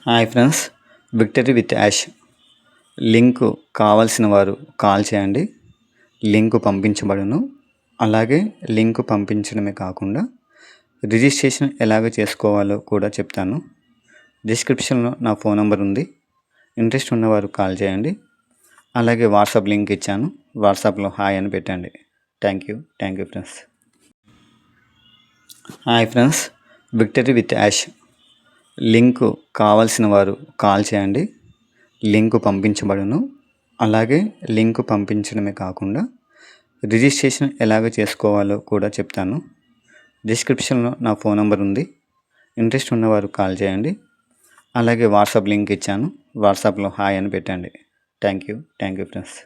Hi friends, victory with Yash link కావాల్సిన వారు call చేయండి. లింకు పంపించబడును. అలాగే లింకు పంపించడమే కాకుండా రిజిస్ట్రేషన్ ఎలాగ చేసుకోవాలో కూడా చెప్తాను. డిస్క్రిప్షన్లో నా ఫోన్ నెంబర్ ఉంది. ఇంట్రెస్ట్ ఉన్నవారు కాల్ చేయండి. అలాగే వాట్సాప్ లింక్ ఇచ్చాను. వాట్సాప్లో హాయ్ అని పెట్టండి. Thank you friends. Hi friends, victory with Yash link కావాల్సిన వారు కాల్ చేయండి. లింకు పంపించబడును. అలాగే లింకు పంపించడమే కాకుండా రిజిస్ట్రేషన్ ఎలాగ చేసుకోవాలో కూడా చెప్తాను. డిస్క్రిప్షన్లో నా ఫోన్ నెంబర్ ఉంది. ఇంట్రెస్ట్ ఉన్నవారు కాల్ చేయండి. అలాగే వాట్సాప్ లింక్ ఇచ్చాను. వాట్సాప్లో హాయ్ అని పెట్టండి. Thank you friends.